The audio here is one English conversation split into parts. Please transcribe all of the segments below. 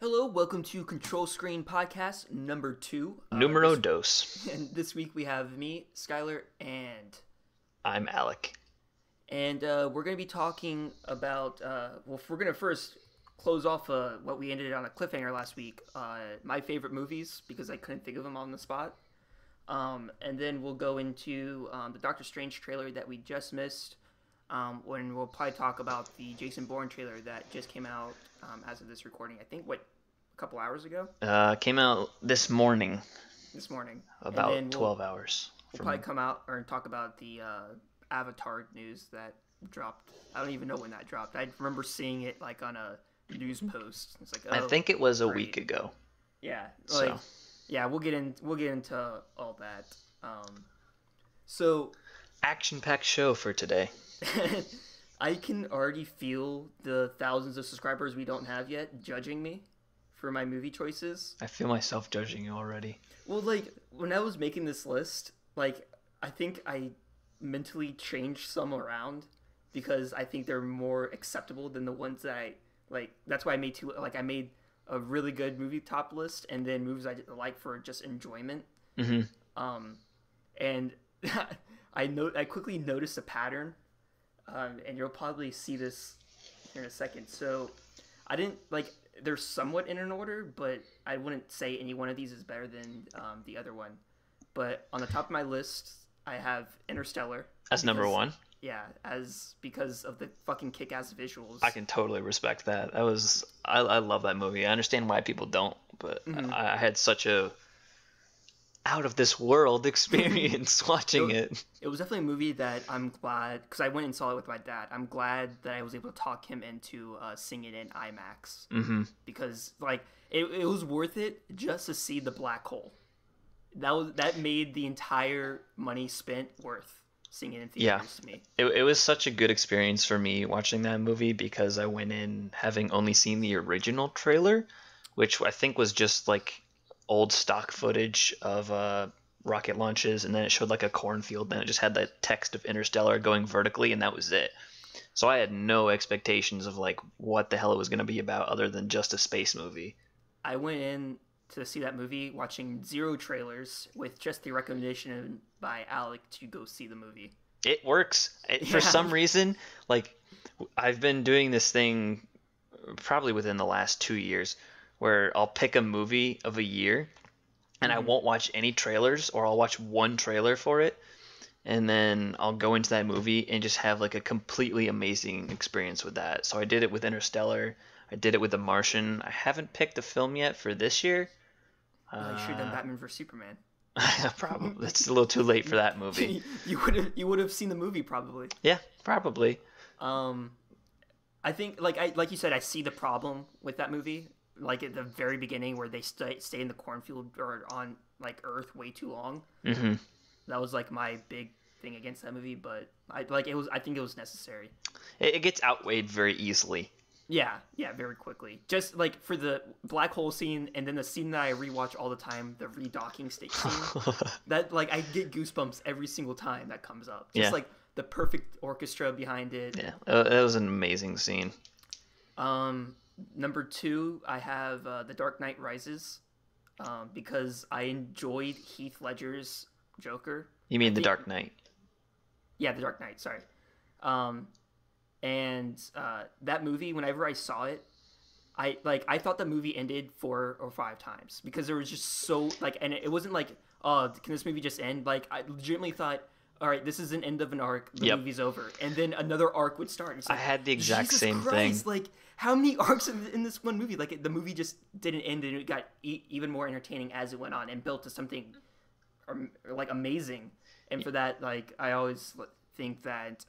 Hello, welcome to Control Screen Podcast number 2. Numero dos. And this week we have me, Skyler, and I'm Alec. we're going to be talking about, we're going to first close off what we ended on a cliffhanger last week, my favorite movies, because I couldn't think of them on the spot. And then we'll go into the Doctor Strange trailer that we just missed, when we'll probably talk about the Jason Bourne trailer that just came out as of this recording. I think, a couple hours ago? Came out this morning. This morning. About 12 hours. We'll probably come out or talk about the Avatar news that dropped. I don't even know when that dropped. I remember seeing it like on a news post. It's like, I think it was a week ago. Yeah. So. Yeah, we'll get into all that. So action-packed show for today. I can already feel the thousands of subscribers we don't have yet judging me for my movie choices. I feel myself judging you already. Well, when I was making this list, I think I mentally changed some around because I think they're more acceptable than the ones that I like. That's why I made two. I made a really good movie top list and then movies I like for just enjoyment. Mm-hmm. And I quickly noticed a pattern. And you'll probably see this here in a second. So, I didn't, they're somewhat in an order, but I wouldn't say any one of these is better than the other one. But on the top of my list, I have Interstellar. That's number one? Yeah, because of the fucking kick-ass visuals. I can totally respect that. I love that movie. I understand why people don't, but I had such a out-of-this-world experience watching it. It was definitely a movie that I'm glad, because I went and saw it with my dad. I'm glad that I was able to talk him into seeing it in IMAX. Mm-hmm. Because, it was worth it just to see the black hole. That made the entire money spent worth seeing it in theaters to me. It was such a good experience for me watching that movie because I went in having only seen the original trailer, which I think was just, old stock footage of rocket launches, and then it showed a cornfield, and it just had the text of Interstellar going vertically, and that was it. So I had no expectations of what the hell it was going to be about other than just a space movie. I went in to see that movie watching 0 trailers with just the recommendation by Alec to go see the movie. It works. For some reason, I've been doing this thing probably within the last 2 years where I'll pick a movie of a year and I won't watch any trailers, or I'll watch one trailer for it, and then I'll go into that movie and just have a completely amazing experience with that. So I did it with Interstellar. I did it with The Martian. I haven't picked a film yet for this year. You should have done Batman vs Superman. Probably. It's a little too late for that movie. You would have seen the movie probably. Yeah, probably. I think like you said, I see the problem with that movie. At the very beginning where they stay in the cornfield or on Earth way too long. Mm-hmm. That was my big thing against that movie, but I think it was necessary. It gets outweighed very easily. Yeah, very quickly. Just for the black hole scene, and then the scene that I rewatch all the time, the redocking station scene. That I get goosebumps every single time that comes up. Just the perfect orchestra behind it. Yeah, that was an amazing scene. Number 2, I have The Dark Knight Rises, because I enjoyed Heath Ledger's Joker. You mean The Dark Knight? Yeah, The Dark Knight, sorry. And that movie, whenever I saw it, I thought the movie ended 4 or 5 times because there was just so and it wasn't oh, can this movie just end? I legitimately thought, all right, this is an end of an arc. The movie's over, and then another arc would start. It's I had the exact Jesus same Christ, thing. How many arcs in this one movie? The movie just didn't end, and it got even more entertaining as it went on, and built to something amazing. And for that, I always think that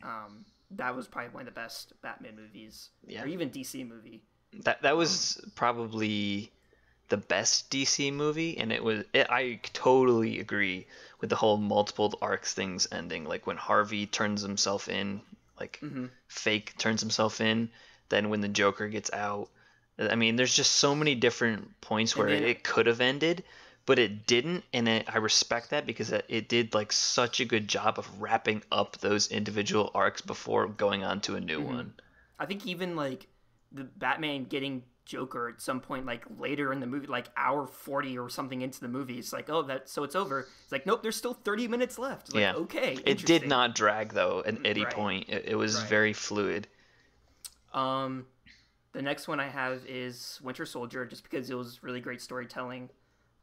that was probably one of the best Batman movies, or even DC movie. That was probably the best DC movie, and I totally agree with the whole multiple arcs things ending. When Harvey turns himself in, fake turns himself in, then when the Joker gets out. I mean, there's just so many different points where it could have ended, but it didn't, and I respect that because it did such a good job of wrapping up those individual arcs before going on to a new one. I think even the Batman getting Joker at some point, like later in the movie, like hour 40 or something into the movie. It's like, oh, so it's over. It's like, nope, there's still 30 minutes left. It's like, okay, it did not drag though at any point. It was very fluid. The next one I have is Winter Soldier, just because it was really great storytelling,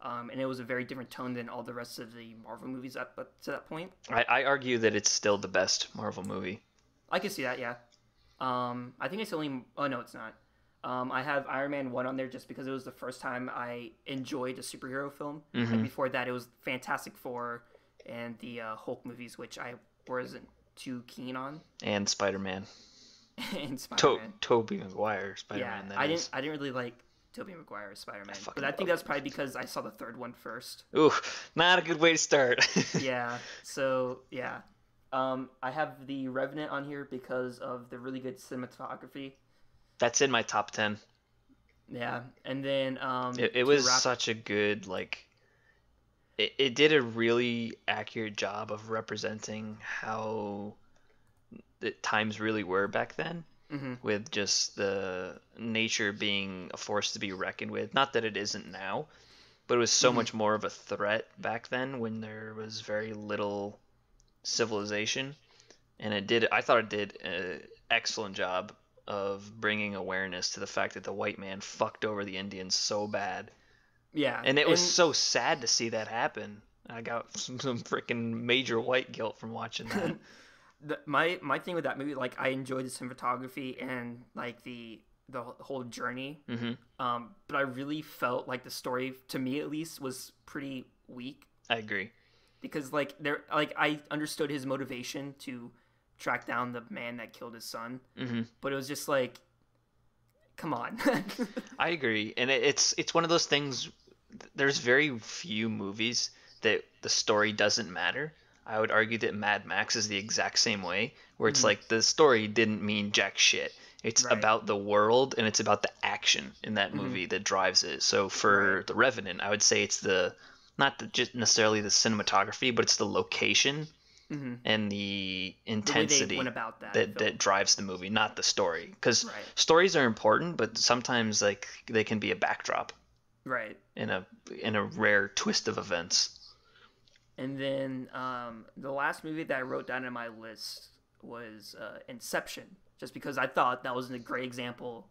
and it was a very different tone than all the rest of the Marvel movies up to that point. I argue that it's still the best Marvel movie. I can see that, yeah. I think it's only... Oh, no, it's not. I have Iron Man 1 on there just because it was the first time I enjoyed a superhero film. Like before that, it was Fantastic Four and the Hulk movies, which I wasn't too keen on. And Spider-Man. And Spider-Man. Tobey Maguire Spider-Man. Yeah, I didn't really like Tobey Maguire's Spider-Man. But I think that's probably because I saw the third one first. Ooh, not a good way to start. Yeah, so, yeah. I have The Revenant on here because of the really good cinematography. That's in my top 10. Yeah, and then it was such a good, like, it did a really accurate job of representing how the times really were back then, with just the nature being a force to be reckoned with. Not that it isn't now, but it was so much more of a threat back then when there was very little civilization, and I thought it did an excellent job of bringing awareness to the fact that the white man fucked over the Indians so bad. Yeah, and it was so sad to see that happen. I got some freaking major white guilt from watching that. My thing with that movie, like, I enjoyed the cinematography and like the whole journey, but I really felt like the story, to me at least, was pretty weak. I agree. Because I understood his motivation to track down the man that killed his son, but it was just like, come on. I agree, and it's one of those things. There's very few movies that the story doesn't matter. I would argue that Mad Max is the exact same way, where it's like the story didn't mean jack shit. It's about the world, and it's about the action in that movie that drives it. So for The Revenant, I would say it's not just necessarily the cinematography, but it's the location and the intensity that drives the movie, not the story. Because stories are important, but sometimes like they can be a backdrop, in a rare twist of events. And then the last movie that I wrote down in my list was Inception, just because I thought that was a great example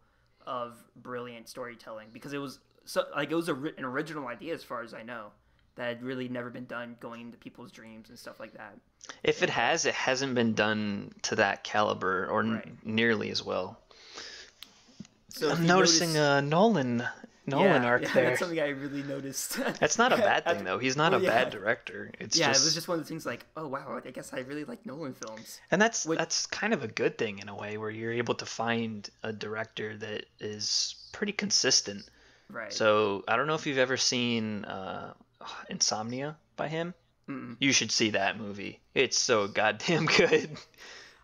of brilliant storytelling, because it was an original idea as far as I know, that had really never been done, going into people's dreams and stuff like that. If it has, it hasn't been done to that caliber or nearly as well. So I'm noticing a Nolan arc there. That's something I really noticed. That's not a bad thing, though. He's not a bad director. It's it was just one of the things like, oh wow, I guess I really like Nolan films. And that's kind of a good thing in a way, where you're able to find a director that is pretty consistent. Right. So I don't know if you've ever seen Insomnia by him. You should see that movie. It's so goddamn good.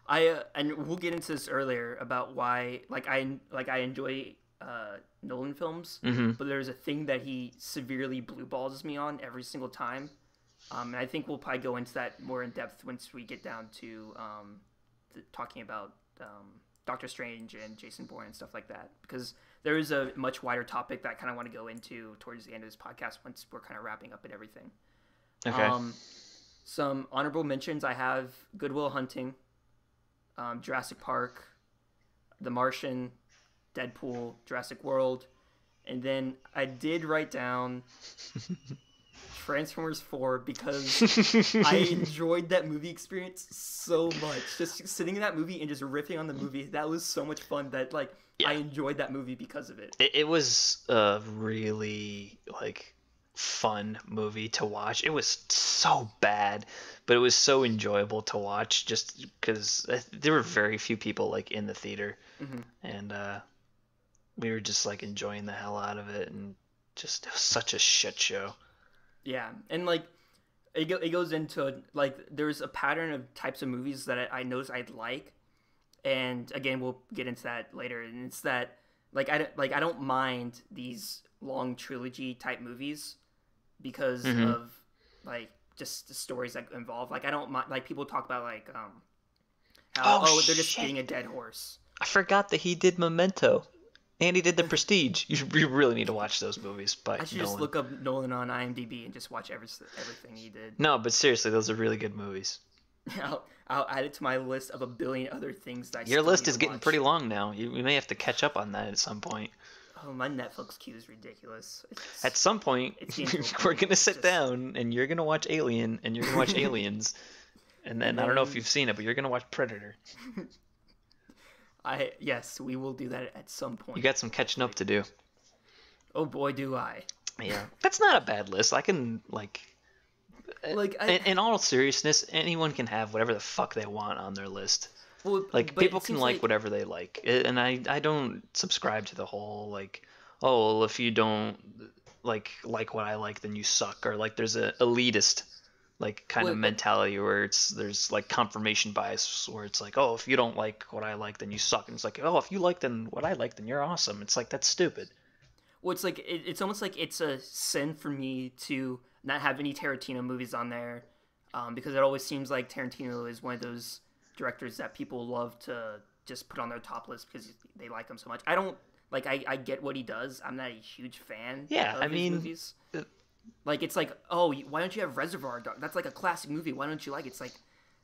And we'll get into this earlier about why I enjoy Nolan films, but there's a thing that he severely blue balls me on every single time. And I think we'll probably go into that more in depth once we get down to talking about Doctor Strange and Jason Bourne and stuff like that, because there is a much wider topic that I kind of want to go into towards the end of this podcast once we're kind of wrapping up and everything. Okay. Some honorable mentions I have: Good Will Hunting, Jurassic Park, The Martian, Deadpool, Jurassic World, and then I did write down Transformers 4 because I enjoyed that movie experience so much. Just sitting in that movie and just riffing on the movie, that was so much fun that I enjoyed that movie because of it. It was a really fun movie to watch. It was so bad, but it was so enjoyable to watch just because there were very few people in the theater, and we were just enjoying the hell out of it, and just it was such a shit show. Yeah, and it goes into there's a pattern of types of movies that I noticed I'd like, and again we'll get into that later. And it's that I don't mind these long trilogy type movies because of just the stories that involve. I don't mind people talk about how they're just beating a dead horse. I forgot that he did Memento. And he did The Prestige. You really need to watch those movies by I should Nolan. just look up Nolan on IMDb and just watch everything he did. No, but seriously, those are really good movies. I'll add it to my list of a billion other things that I Your still list need is to getting watch. pretty long now. You may have to catch up on that at some point. Oh, my Netflix queue is ridiculous. At some point, we're gonna sit down and you're gonna watch Alien and you're gonna watch Aliens, and then I don't know if you've seen it, but you're gonna watch Predator. Yes, we will do that at some point. You got some catching up to do. Oh boy, do I. Yeah, that's not a bad list. I can in all seriousness, anyone can have whatever the fuck they want on their list. Well, Like, but people it can seems like whatever they like, and I don't subscribe to the whole like, oh, well, if you don't like what I like, then you suck, or like there's a elitist like kind of mentality where there's like confirmation bias where it's like, oh, if you don't like what I like, then you suck, and it's like, oh, if you like what I like, then you're awesome. It's like, that's stupid. Well, it's like it's almost like it's a sin for me to not have any Tarantino movies on there, because it always seems like Tarantino is one of those directors that people love to just put on their top list because they like him so much. I don't like. I get what he does. I'm not a huge fan. Yeah, of I mean, his movies. Like, it's like, oh, why don't you have Reservoir Dogs? That's like a classic movie. Why don't you like it?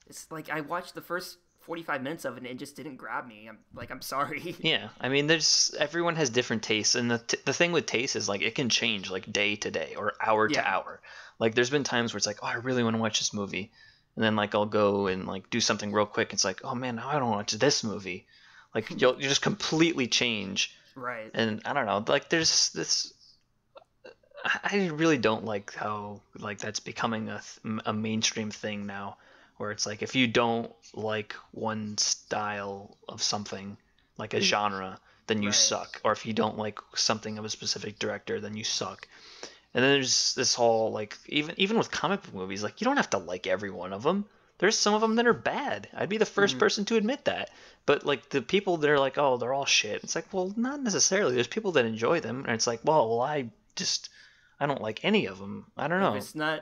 It's like I watched the first 45 minutes of it and it just didn't grab me. I'm sorry. Yeah, I mean, everyone has different tastes, and the thing with taste is like it can change like day to day or hour to hour. Like, there's been times where it's like, oh, I really want to watch this movie, and then like I'll go and like do something real quick. It's like, oh man, now I don't watch this movie. Like, you just completely change. Right. And I don't know, like there's this. I really don't like how like that's becoming a mainstream thing now, where it's like if you don't like one style of something, like a genre, then you suck, or if you don't like something of a specific director, then you suck. And then there's this whole like even with comic book movies, like you don't have to like every one of them. There's some of them that are bad. I'd be the first person to admit that. But like the people that are like, oh, they're all shit. It's like, well, not necessarily. There's people that enjoy them, and it's like, well, I don't like any of them. I don't know.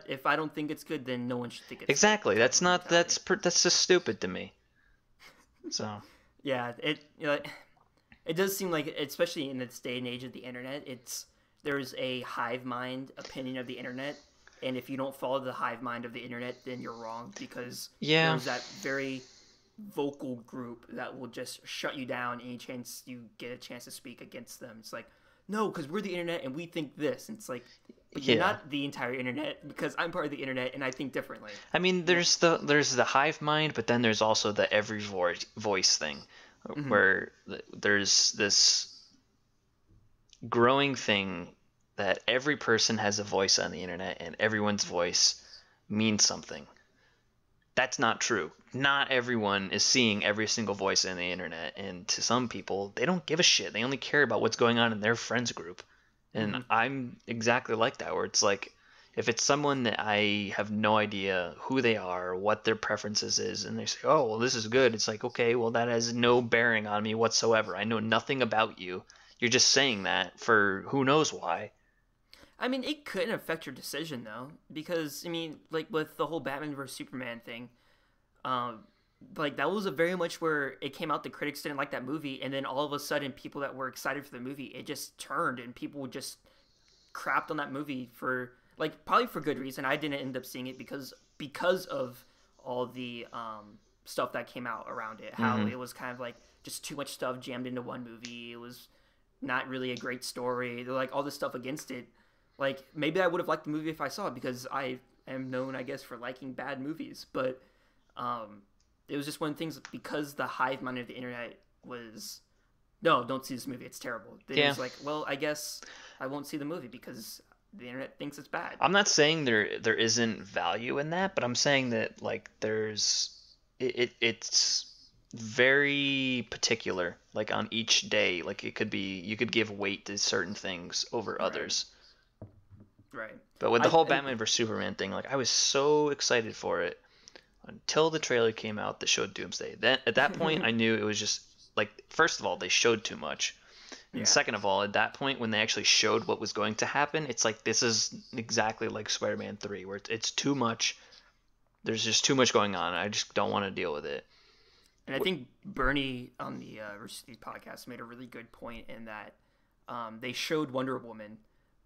If I don't think it's good, then no one should think it's exactly. good. That's just stupid to me. So. Yeah, it does seem like, especially in this day and age of the internet, there's a hive mind opinion of the internet, and if you don't follow the hive mind of the internet, then you're wrong, because there's that very vocal group that will just shut you down any chance you get a chance to speak against them. It's like, no, because we're the internet and we think this. And it's like, but you're not the entire internet, because I'm part of the internet and I think differently. I mean, there's the hive mind, but then there's also the every voice thing, where there's this growing thing that every person has a voice on the internet and everyone's voice means something. That's not true. Not everyone is seeing every single voice in the internet, and to some people, they don't give a shit. They only care about what's going on in their friends group. And I'm exactly like that, where it's like, if it's someone that I have no idea who they are, or what their preferences is, and they say, oh, well, this is good. It's like, okay, well, that has no bearing on me whatsoever. I know nothing about you. You're just saying that for who knows why. I mean, it couldn't affect your decision, though, because, I mean, like, with the whole Batman vs. Superman thing, like, that was a very much where it came out, the critics didn't like that movie, and then all of a sudden, people that were excited for the movie, it just turned, and people just crapped on that movie for, like, probably for good reason. I didn't end up seeing it because of all the stuff that came out around it, how it was kind of, like, just too much stuff jammed into one movie. It was not really a great story. They're like, all this stuff against it. Like, maybe I would have liked the movie if I saw it, because I am known, I guess, for liking bad movies. But it was just one of the things, because the hive mind of the internet was, no, don't see this movie, it's terrible. It was like, well, I guess I won't see the movie because the internet thinks it's bad. I'm not saying there isn't value in that, but I'm saying that, like, it's very particular, like, on each day. Like, it could be, you could give weight to certain things over others. Right. But with the whole Batman vs. Superman thing, like, I was so excited for it until the trailer came out that showed Doomsday. Then at that point, I knew it was just, like, first of all, they showed too much. And second of all, at that point, when they actually showed what was going to happen, it's like, this is exactly like Spider-Man 3, where it's too much. There's just too much going on. I just don't want to deal with it. And I think Bernie on the Rooster Teeth podcast made a really good point in that they showed Wonder Woman,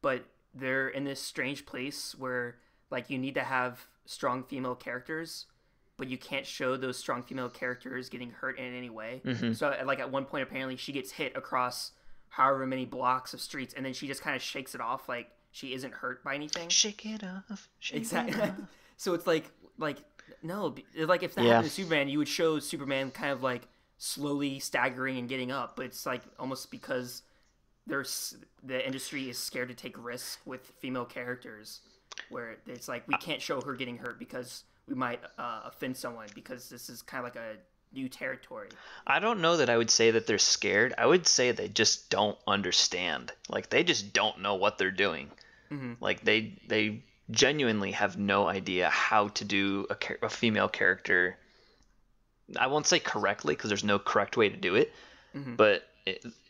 but they're in this strange place where like you need to have strong female characters, but you can't show those strong female characters getting hurt in any way. Mm-hmm. So like at one point apparently she gets hit across however many blocks of streets, and then she just kind of shakes it off like she isn't hurt by anything. Shake it off. Shake Exactly. It off. So it's like no, like if that happened to Superman, you would show Superman kind of like slowly staggering and getting up, but it's like almost because the industry is scared to take risks with female characters, where it's like we can't show her getting hurt because we might offend someone, because this is kind of like a new territory. I don't know that I would say that they're scared. I would say they just don't understand. Like they just don't know what they're doing. Mm-hmm. Like they genuinely have no idea how to do a female character. I won't say correctly because there's no correct way to do it, Mm-hmm. but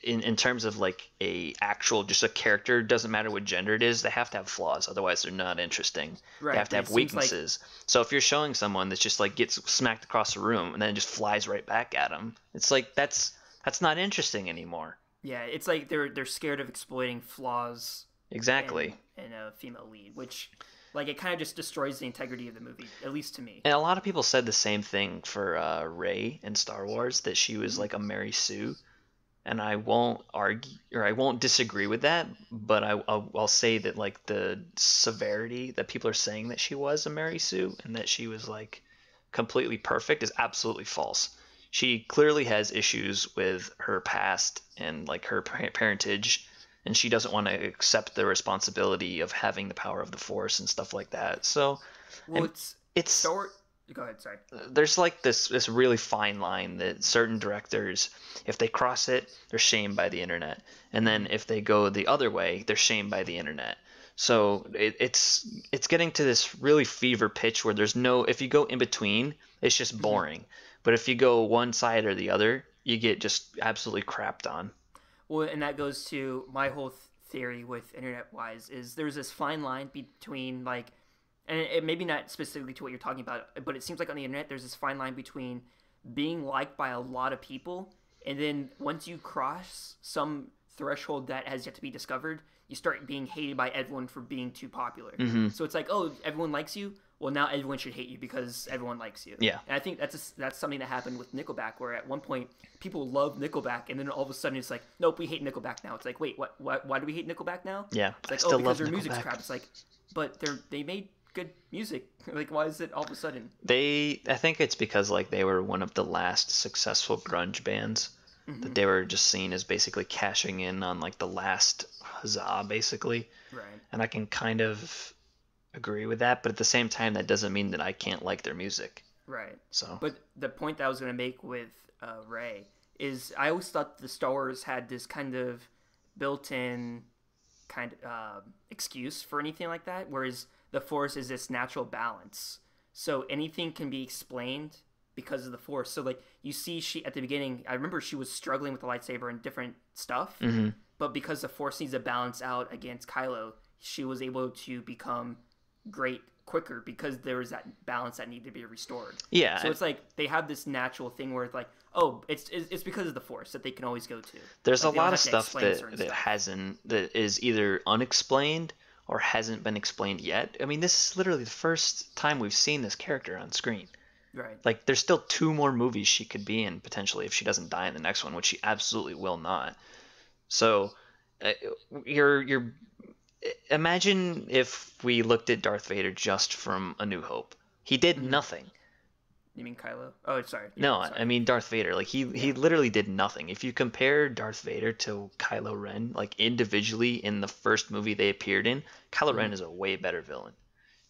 in terms of like just a character, doesn't matter what gender it is, they have to have flaws, otherwise they're not interesting. Right. They have to have weaknesses. So if you're showing someone that's just like gets smacked across the room and then just flies right back at them, it's like that's not interesting anymore. Yeah, it's like they're scared of exploiting flaws. Exactly. In a female lead, which like it kind of just destroys the integrity of the movie, at least to me. And a lot of people said the same thing for Rey in Star Wars, that she was like a Mary Sue. And I won't argue, or I won't disagree with that, but I'll say that like the severity that people are saying that she was a Mary Sue and that she was like completely perfect is absolutely false. She clearly has issues with her past and like her parentage, and she doesn't want to accept the responsibility of having the power of the Force and stuff like that. So, well, it's short. Go ahead, sorry. There's like this really fine line that certain directors, if they cross it, they're shamed by the internet, and then if they go the other way, they're shamed by the internet. So it's getting to this really fever pitch where there's no, if you go in between, it's just boring. But if you go one side or the other, you get just absolutely crapped on. Well, and that goes to my whole theory with internet-wise, is there's this fine line between like, and it maybe not specifically to what you're talking about, but it seems like on the internet there's this fine line between being liked by a lot of people, and then once you cross some threshold that has yet to be discovered, you start being hated by everyone for being too popular. Mm-hmm. So it's like, oh, everyone likes you, well now everyone should hate you because everyone likes you. Yeah. And I think that's something that happened with Nickelback, where at one point people loved Nickelback, and then all of a sudden it's like, nope, we hate Nickelback now. It's like, wait, what? Why do we hate Nickelback now? Yeah. It's like, I still because love their music's Nickelback. crap. It's like, but they made good music. Like, why is it all of a sudden? I think it's because like they were one of the last successful grunge bands, that they were just seen as basically cashing in on like the last huzzah, basically. Right. And I can kind of agree with that, but at the same time, that doesn't mean that I can't like their music. Right. So. But the point that I was going to make with Rey is I always thought the Star Wars had this kind of built-in kind of excuse for anything like that, whereas the Force is this natural balance. So anything can be explained because of the Force. So like you see, she at the beginning, I remember she was struggling with the lightsaber and different stuff, but because the Force needs to balance out against Kylo, she was able to become great quicker because there was that balance that needed to be restored. Yeah. So it's like they have this natural thing where it's like, oh, it's because of the Force that they can always go to. There's like, a lot of stuff that is either unexplained or hasn't been explained yet. I mean, this is literally the first time we've seen this character on screen. Right. Like, there's still 2 more movies she could be in, potentially, if she doesn't die in the next one, which she absolutely will not. So, you're imagine if we looked at Darth Vader just from A New Hope. He did nothing. You mean Kylo? Oh, sorry. Yeah, No, sorry. I mean Darth Vader. Like he literally did nothing. If you compare Darth Vader to Kylo Ren, like individually in the first movie they appeared in, Kylo Ren is a way better villain.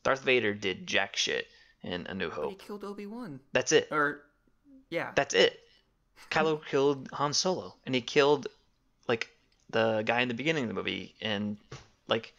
Darth Vader did jack shit in A New But he Hope. killed Obi-Wan. That's it. Or, yeah. That's it. Kylo killed Han Solo, and he killed like the guy in the beginning of the movie, and like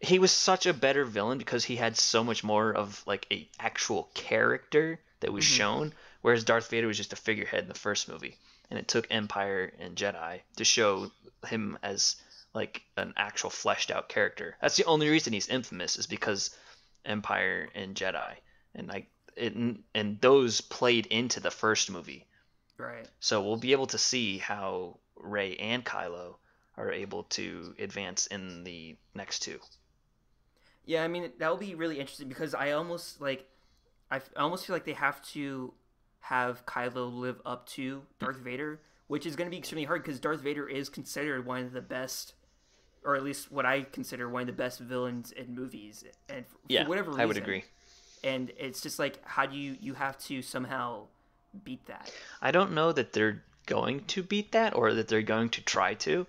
he was such a better villain because he had so much more of like a actual character that was shown, whereas Darth Vader was just a figurehead in the first movie, and it took Empire and Jedi to show him as like an actual fleshed out character. That's the only reason he's infamous, is because Empire and Jedi, and like and those played into the first movie. Right. So we'll be able to see how Rey and Kylo are able to advance in the next two. Yeah, I mean that will be really interesting because I almost feel like they have to have Kylo live up to Darth Vader, which is going to be extremely hard because Darth Vader is considered one of the best, or at least what I consider one of the best villains in movies, and for whatever reason, I would agree. And it's just like, how do you have to somehow beat that? I don't know that they're going to beat that or that they're going to try to.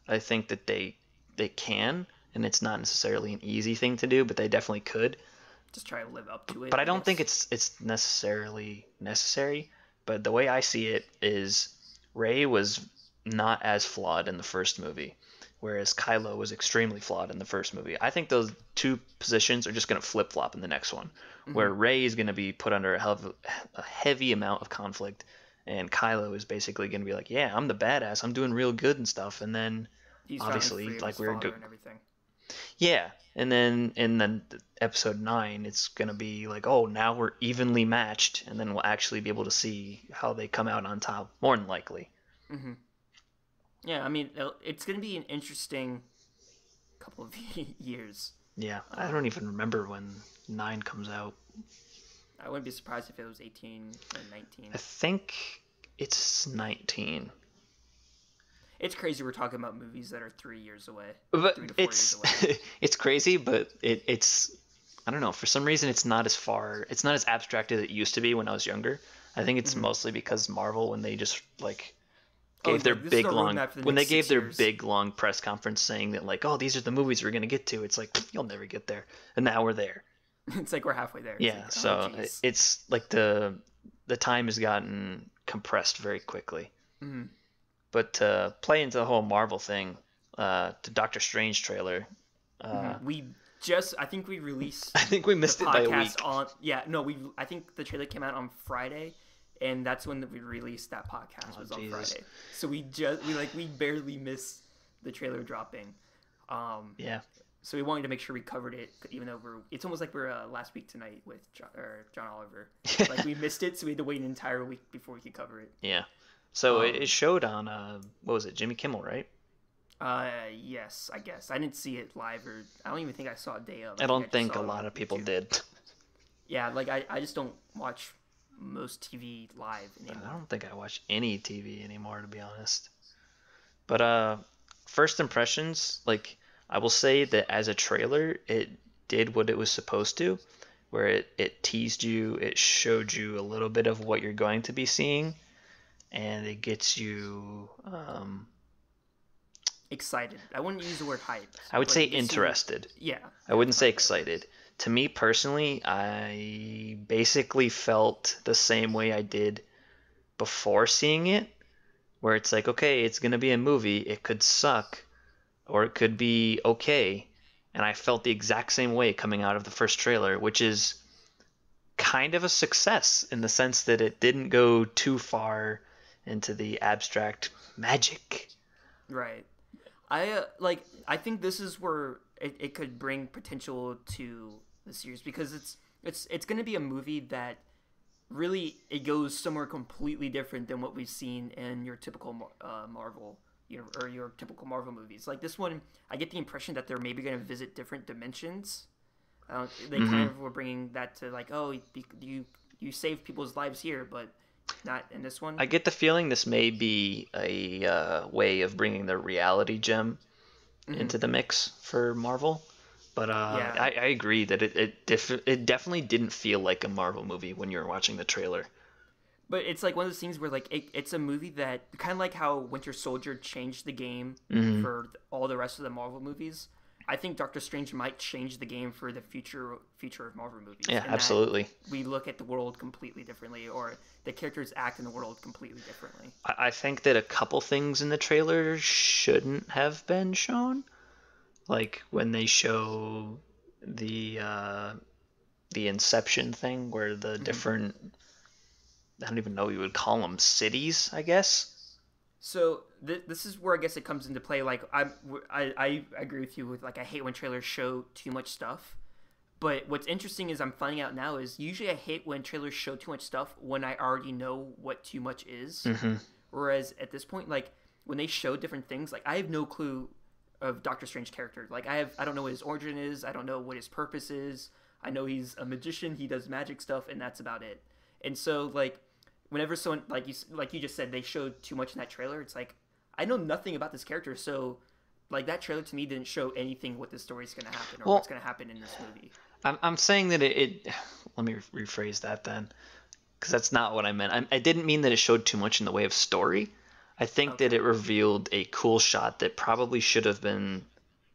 I think that they can, and it's not necessarily an easy thing to do, but they definitely could. Just try to live up to it. But I don't think it's necessarily necessary. But the way I see it is Rey was not as flawed in the first movie, whereas Kylo was extremely flawed in the first movie. I think those two positions are just going to flip-flop in the next one, where Rey is going to be put under a heavy amount of conflict, and Kylo is basically going to be like, yeah, I'm the badass, I'm doing real good and stuff, and then he's obviously like we're good and everything. Yeah, and then in the episode 9, it's gonna be like, oh, now we're evenly matched, and then we'll actually be able to see how they come out on top, more than likely. Mm-hmm. Yeah, I mean, it's gonna be an interesting couple of years. Yeah, I don't even remember when 9 comes out. I wouldn't be surprised if it was 18 or 19. I think it's 19. It's crazy we're talking about movies that are 3 years away. But 3 to 4 years away. It's crazy, but it's I don't know, for some reason it's not as abstract as it used to be when I was younger. I think it's mostly because Marvel, when they just like gave their big long press conference saying that like, oh, these are the movies we're gonna get to, it's like, you'll never get there, and now we're there. It's like we're halfway there. Yeah, like, so it's like the time has gotten compressed very quickly. Mm-hmm. But to play into the whole Marvel thing, the Doctor Strange trailer. I think we released. I think we missed it by a week. I think the trailer came out on Friday, and that's when we released that podcast. Was on Friday. So we barely missed the trailer dropping. Yeah. So we wanted to make sure we covered it, even though it's almost like we're last week tonight with John Oliver. Like we missed it, so we had to wait an entire week before we could cover it. Yeah. So it showed on what was it, Jimmy Kimmel, right? Yes, I guess. I didn't see it live, or I don't even think I saw a day of. I don't think a lot of people did. Yeah, like I just don't watch most TV live anymore. I don't think I watch any TV anymore, to be honest. But first impressions, like I will say that as a trailer, it did what it was supposed to, where it teased you, it showed you a little bit of what you're going to be seeing. And it gets you excited. I wouldn't use the word hype. I would say interested. Yeah. I wouldn't say excited. To me personally, I basically felt the same way I did before seeing it, where it's like, okay, it's going to be a movie. It could suck or it could be okay. And I felt the exact same way coming out of the first trailer, which is kind of a success in the sense that it didn't go too far into the abstract magic. Right. I think this is where it could bring potential to the series, because it's going to be a movie that really it goes somewhere completely different than what we've seen in your typical Marvel or your typical Marvel movies. Like this one, I get the impression that they're maybe going to visit different dimensions. They kind of were bringing that to like, oh, you save people's lives here, but not in this one. I get the feeling this may be a way of bringing the reality gem into the mix for Marvel. But I agree that it definitely didn't feel like a Marvel movie when you were watching the trailer. But it's like one of those things where like it's a movie that kind of like how Winter Soldier changed the game for all the rest of the Marvel movies. I think Doctor Strange might change the game for the future of Marvel movies. Yeah, absolutely. We look at the world completely differently, or the characters act in the world completely differently. I think that a couple things in the trailer shouldn't have been shown, like when they show the Inception thing, where the different, I don't even know what you would call them, cities, I guess. So this is where I guess it comes into play. Like I agree with you with like I hate when trailers show too much stuff, but what's interesting is I'm finding out now is usually I hate when trailers show too much stuff when I already know what too much is. Whereas at this point, like when they show different things, like I have no clue of Doctor Strange character. Like I don't know what his origin is. I don't know what his purpose is. I know he's a magician. He does magic stuff, and that's about it. And so like whenever someone like you just said they showed too much in that trailer, it's like I know nothing about this character, so like that trailer to me didn't show anything what this story is going to happen or what's going to happen in this movie. I'm saying that it let me rephrase that then, because that's not what I meant. I didn't mean that it showed too much in the way of story. I think that it revealed a cool shot that probably should have been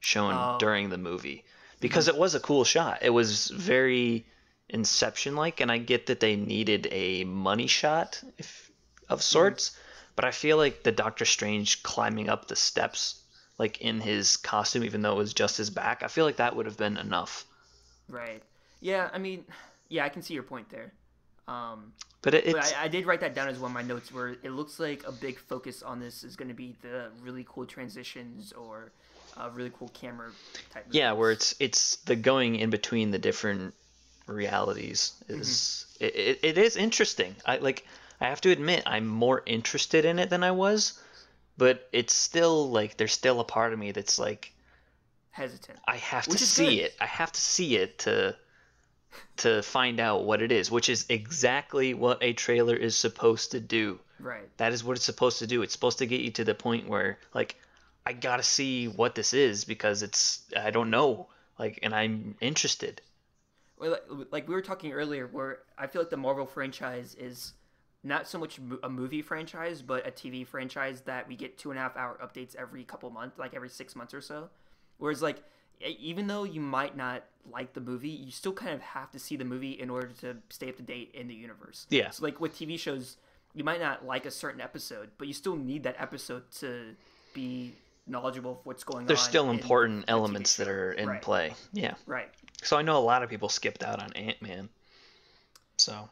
shown during the movie, because it was a cool shot. It was very Inception-like, and I get that they needed a money shot of sorts, but I feel like the Doctor Strange climbing up the steps, like in his costume, even though it was just his back, I feel like that would have been enough. Right. Yeah, I mean, yeah, I can see your point there. But I did write that down as one of my notes, where it looks like a big focus on this is going to be the really cool transitions or really cool camera type. Yeah, where it's the going in between the different realities is it is interesting. I have to admit I'm more interested in it than I was, but it's still like there's still a part of me that's like hesitant. I have to see it. I have to see it to find out what it is, which is exactly what a trailer is supposed to do. Right. That is what it's supposed to do. It's supposed to get you to the point where like I gotta see what this is because I don't know, like, and I'm interested. Well, like we were talking earlier, where I feel like the Marvel franchise is not so much a movie franchise, but a TV franchise that we get 2.5-hour updates every couple months, like every 6 months or so. Whereas like, even though you might not like the movie, you still kind of have to see the movie in order to stay up to date in the universe. Yeah. So like with TV shows, you might not like a certain episode, but you still need that episode to be knowledgeable of what's going on. There's still important elements that are in play. Yeah. Right. So I know a lot of people skipped out on Ant-Man. So.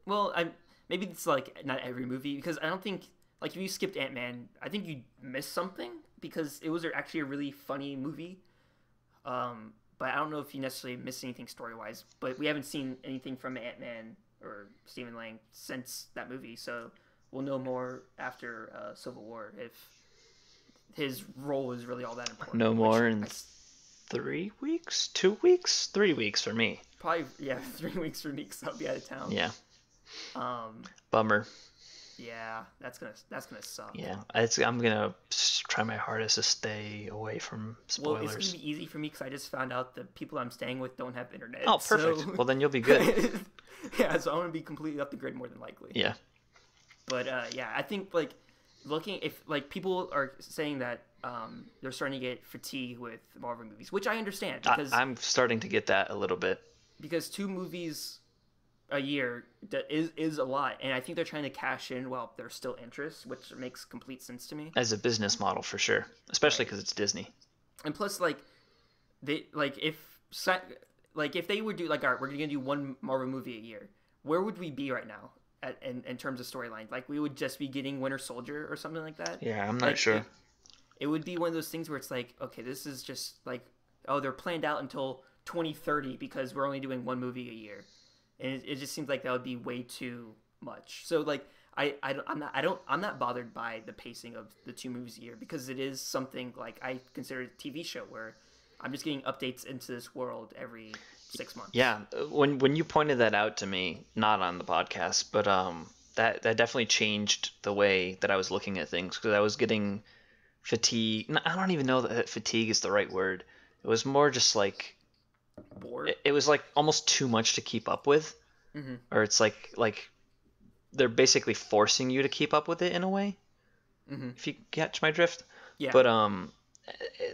Well, maybe it's like not every movie, because I don't think like if you skipped Ant-Man, I think you missed something, because it was actually a really funny movie. But I don't know if you necessarily missed anything story-wise. But we haven't seen anything from Ant-Man or Stephen Lang since that movie, so we'll know more after Civil War if his role is really all that important. No more in 3 weeks? 2 weeks? 3 weeks for me. Probably, yeah, 3 weeks for me, because I'll be out of town. Yeah. Bummer. Yeah, that's gonna suck. Yeah, I'm gonna try my hardest to stay away from spoilers. Well, it's gonna be easy for me because I just found out the people I'm staying with don't have internet. Oh, perfect. So... Well, then you'll be good. Yeah, so I'm gonna be completely off the grid more than likely. Yeah. But yeah, I think like looking if like people are saying that they're starting to get fatigued with Marvel movies, which I understand because I'm starting to get that a little bit. Because 2 movies a year is a lot, and I think they're trying to cash in while there's still interest, which makes complete sense to me as a business model for sure, especially because it's Disney. And plus, like they if they would do like, all right, we're gonna do 1 Marvel movie a year, where would we be right now in terms of storyline? Like we would just be getting Winter Soldier or something like that. Yeah, I'm not sure. It would be one of those things where it's like, okay, this is just like, oh, they're planned out until 2030 because we're only doing 1 movie a year. And it just seems like that would be way too much. So like I'm not bothered by the pacing of the 2 movies a year, because it is something like I consider a TV show where I'm just getting updates into this world every 6 months. Yeah, when you pointed that out to me, not on the podcast, but that definitely changed the way that I was looking at things, because I was getting fatigue. I don't even know that fatigue is the right word. It was more just like bored. It was like almost too much to keep up with, or it's like they're basically forcing you to keep up with it in a way. If you catch my drift. Yeah. But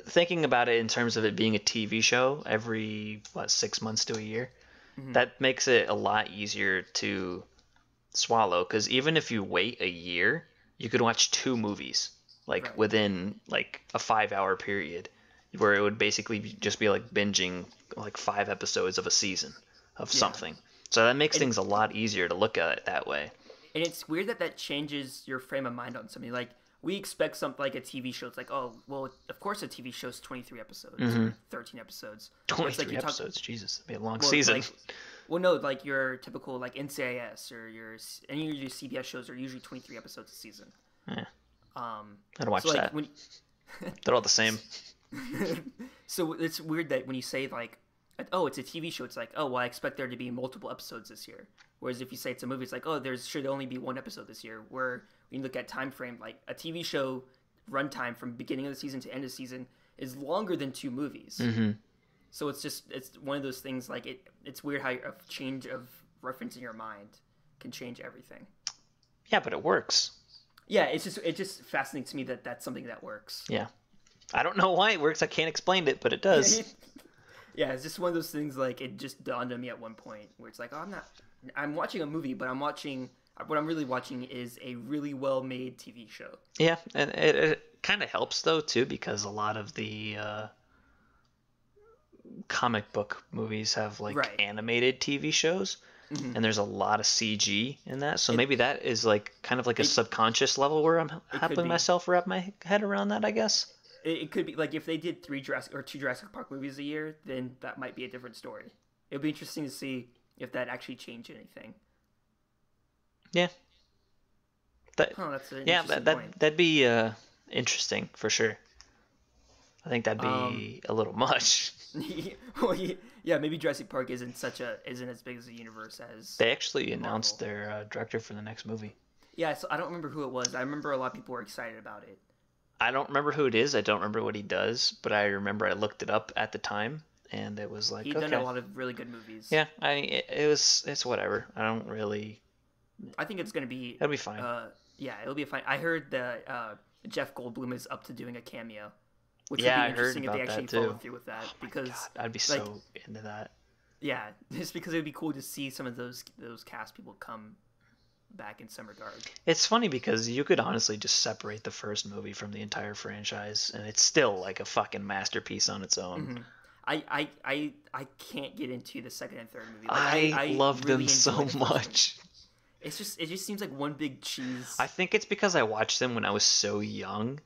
thinking about it in terms of it being a TV show every 6 months to a year, that makes it a lot easier to swallow, because even if you wait a year, you could watch 2 movies within like a 5-hour period, where it would basically just be like binging like 5 episodes of a season of something. So that makes things a lot easier to look at it that way. And it's weird that changes your frame of mind on something. Like we expect something like a TV show. It's like, oh, well, of course a TV show is 23 episodes, or 13 episodes. 23 episodes, Jesus, it'd be a long season. No, like your typical like NCIS or any of your CBS shows are usually 23 episodes a season. Yeah. I'd watch so, like, that. when They're all the same. so it's weird that when you say like, oh, it's a TV show, it's like, oh, well, I expect there to be multiple episodes this year. Whereas if you say it's a movie, it's like, oh, there should only be one episode this year. Where when you look at time frame, like a TV show runtime from beginning of the season to end of the season is longer than 2 movies. Mm-hmm. So it's one of those things, like it's weird how a change of reference in your mind can change everything. Yeah, but it works. Yeah, it just fascinates me that that's something that works. Yeah. I don't know why it works. I can't explain it, but it does. Yeah, it's just one of those things, like, it just dawned on me at one point where it's like, oh, I'm watching a movie, but what I'm really watching is a really well-made TV show. Yeah, and it kind of helps, though, too, because a lot of the comic book movies have, like, animated TV shows, and there's a lot of CG in that, so maybe that is, like, kind of like a subconscious level where I'm helping myself wrap my head around that, I guess. It could be, like, if they did 2 Jurassic Park movies a year, then that might be a different story. It would be interesting to see if that actually changed anything. Yeah. That's an interesting point. That'd be interesting for sure. I think that'd be a little much. Well, yeah, maybe Jurassic Park isn't as big as a universe as they actually announced their director for the next movie. Yeah, so I don't remember who it was. I remember a lot of people were excited about it. I don't remember who it is. I don't remember what he does, but I remember I looked it up at the time, and it was like, he'd done a lot of really good movies. Yeah, I mean, it's whatever. I don't really. I think it's gonna be. It'll be fine. Yeah, it'll be fine. I heard that Jeff Goldblum is up to doing a cameo, which would be I interesting heard if they about actually that follow too. through with that. Oh because God, I'd be so into that. Yeah, just because it would be cool to see some of those cast people come back in some regard. It's funny because you could honestly just separate the first movie from the entire franchise, and it's still like a fucking masterpiece on its own. I can't get into the second and third movie. Like, I love really them so much. It just seems like one big cheese. I think it's because I watched them when I was so young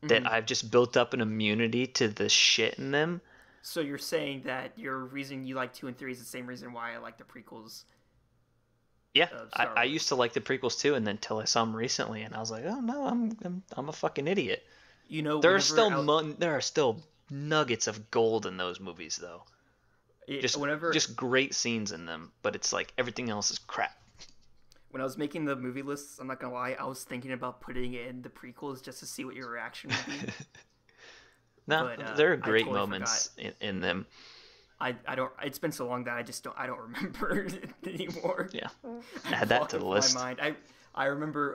that I've just built up an immunity to the shit in them. So you're saying that your reason you like 2 and 3 is the same reason why I like the prequels? Yeah, I used to like the prequels too, and then until I saw them recently, and I was like, oh no, I'm a fucking idiot. You know, there are still nuggets of gold in those movies though. Just great scenes in them, but it's like everything else is crap. When I was making the movie lists, I'm not gonna lie, I was thinking about putting in the prequels just to see what your reaction would be. No, there are great moments in them. I don't. It's been so long that I don't remember it anymore. Yeah, add that to the list. My mind. I remember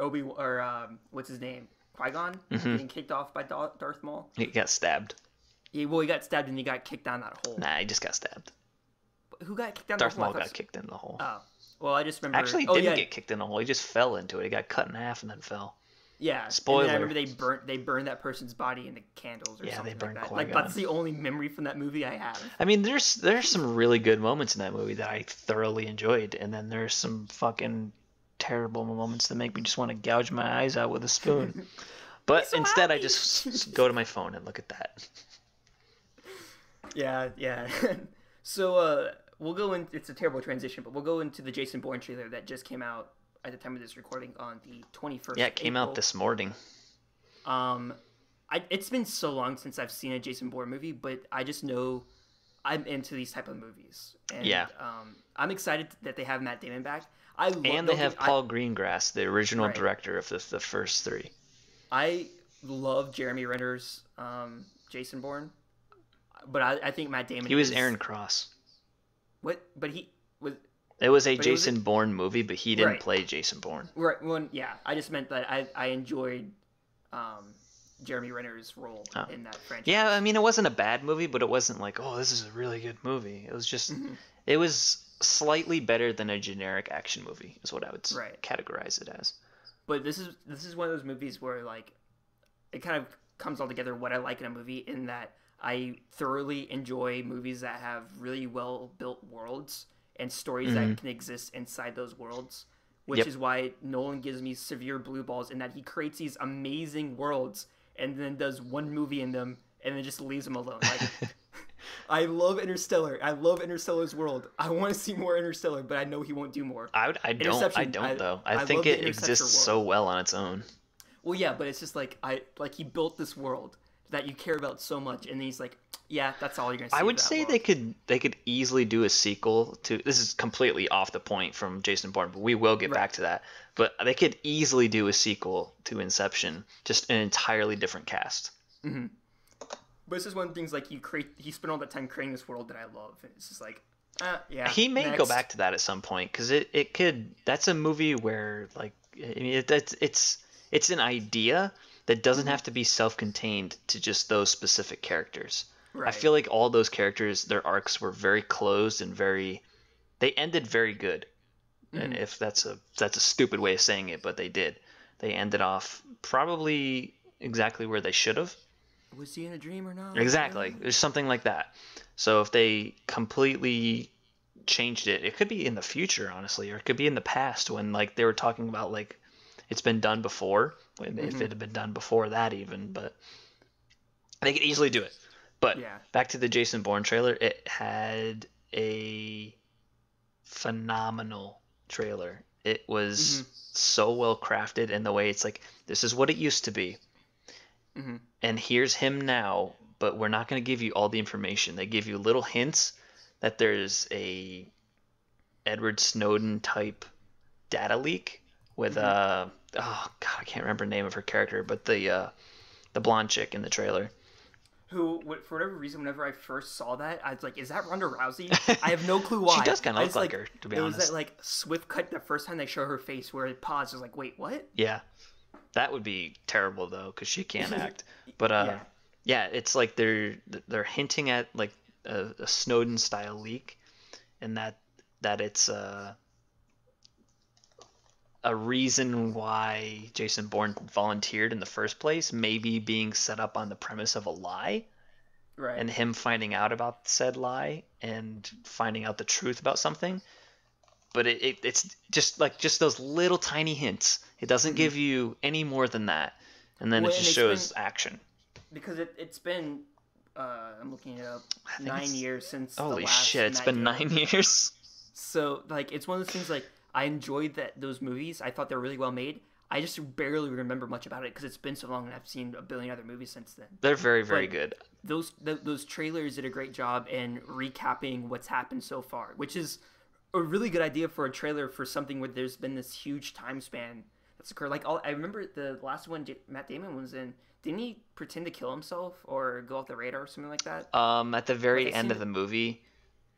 what's his name, Qui-Gon getting kicked off by Darth Maul. He got stabbed. Yeah, well, he got stabbed and he got kicked down that hole. Nah, he just got stabbed. But who got kicked down? Darth Maul got kicked in the hole. Oh, well, I just remember. Actually, he didn't get kicked in the hole. He just fell into it. He got cut in half and then fell. Yeah, spoiler. And then I remember they burned that person's body in the candles or something. Yeah, they burned like that. Qui-Gon. Like, that's the only memory from that movie I have. I mean, there's some really good moments in that movie that I thoroughly enjoyed, and then there's some fucking terrible moments that make me just want to gouge my eyes out with a spoon. But so instead, I just go to my phone and look at that. Yeah. So we'll go in. It's a terrible transition, but we'll go into the Jason Bourne trailer that just came out at the time of this recording on the 21st. Yeah, it came out this morning. It's been so long since I've seen a Jason Bourne movie, but I just know I'm into these type of movies. And, yeah. I'm excited that they have Matt Damon back. And they have Paul Greengrass, the original director of the first 3. I love Jeremy Renner's Jason Bourne, but I think Matt Damon. He was Aaron Cross. What? But he was. It was a Jason Bourne movie, but he didn't play Jason Bourne. Right. Well, yeah. I just meant that I enjoyed Jeremy Renner's role in that franchise. Yeah, I mean, it wasn't a bad movie, but it wasn't like, oh, this is a really good movie. It was just, it was slightly better than a generic action movie, is what I would categorize it as. But this is one of those movies where, like, it kind of comes all together what I like in a movie, in that I thoroughly enjoy movies that have really well built worlds and stories that can exist inside those worlds, which is why Nolan gives me severe blue balls, in that he creates these amazing worlds and then does one movie in them and then just leaves them alone. Like, I love Interstellar. I love Interstellar's world. I want to see more Interstellar, but I know he won't do more. I don't though. I think it exists so well on its own. Well, yeah, but it's just like he built this world that you care about so much, and then he's like, yeah, that's all you're gonna see. I of would that say world. they could easily do a sequel to. This is completely off the point from Jason Bourne, but we will get Right. back to that. But they could easily do a sequel to Inception, just an entirely different cast. Hmm. But it's just one of the things like he spent all that time creating this world that I love, and it's just like, yeah, He may go next. back to that at some point because it could. That's a movie where like I mean it's an idea that doesn't Hmm. have to be self-contained to just those specific characters. I Right. feel like all those characters, their arcs were very closed and very. They ended very good. Hmm. If that's a stupid way of saying it, but they did. They ended off probably exactly where they should have. Was he in a dream or not? Exactly. There's something like that. So if they completely changed it, it could be in the future, honestly, or it could be in the past when like they were talking about like it's been done before, if Hmm. it had been done before that even, but they could easily do it. But Yeah. back to the Jason Bourne trailer, it had a phenomenal trailer. It was Hmm. so well crafted in the way it's like this is what it used to be, Hmm. and here's him now, but we're not going to give you all the information. They give you little hints that there's a Edward Snowden type data leak with Hmm. oh god, I can't remember the name of her character, but the blonde chick in the trailer. Who, for whatever reason, whenever I first saw that, I was like, "Is that Ronda Rousey?" I have no clue She why. does kind of I look just like like her, to be it was that honest. like swift cut the first time they show her face where it paused. I was like, "Wait, what?" Yeah, that would be terrible though, because she can't act. But Yeah. yeah, it's like they're hinting at like a Snowden style leak, and that it's a reason why Jason Bourne volunteered in the first place, maybe being set up on the premise of a lie, Right. and him finding out about said lie and finding out the truth about something. But it's just those little tiny hints. It doesn't Hmm. give you any more than that, and then it Well, and just it's been shows action. because it's been I'm looking it up, I think 9 years since the holy last shit, it's Matt been Damon. 9 years. So like it's one of those things like I enjoyed that those movies. I thought they were really well made. I just barely remember much about it because it's been so long and I've seen a billion other movies since then. They're very, very But good. those trailers did a great job in recapping what's happened so far, which is a really good idea for a trailer for something where there's been this huge time span that's occurred. Like I remember the last one Matt Damon was in. Didn't he pretend to kill himself or go off the radar or something like that? At the Like very I end seen of it. the movie,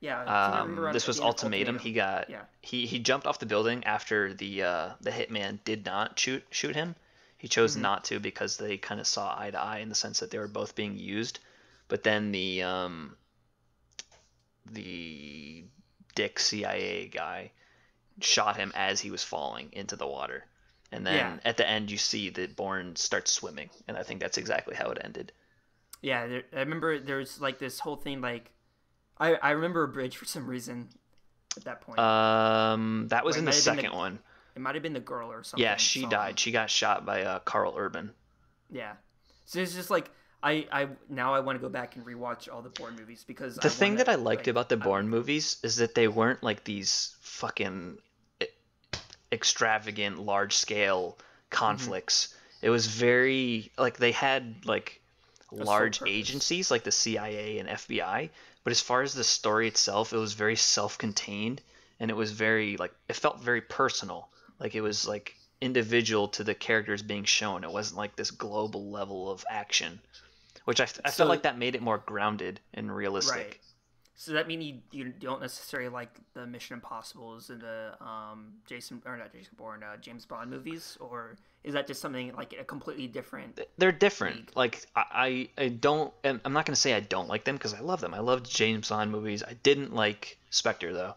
Yeah, I seem to remember this at was the end of Ultimatum. Ultimatum. He got Yeah. he jumped off the building after the hitman did not shoot him. He chose Hmm. not to because they kind of saw eye to eye in the sense that they were both being used. But then the dick CIA guy shot him as he was falling into the water. And Yeah. then at the end, you see that Bourne starts swimming, and I think that's exactly how it ended. Yeah. I remember there was like this whole thing. Like I remember a bridge for some reason at that point. That was Where it in the might have been second one. it might have been the girl or Yeah, something. she Saw died. him. She got shot by Carl Urban. Yeah. So it's just like I now I want to go back and rewatch all the Bourne movies because The I thing want that to I liked like about the I Bourne like them. movies is that they weren't like these fucking extravagant, large scale Hmm. conflicts. It was very like they had like A sole large purpose. agencies like the CIA and FBI, but as far as the story itself, it was very self-contained, and it was very like it felt very personal. Like it was like individual to the characters being shown. It wasn't like this global level of action, which I felt So like that made it more grounded and right. realistic. So that mean you don't necessarily like the Mission Impossibles and the Jason or not Jason Bourne James Bond movies, or is that just something like a completely different They're different. league? Like I don't. I'm not gonna say I don't like them because I love them. I loved James Bond movies. I didn't like Spectre though,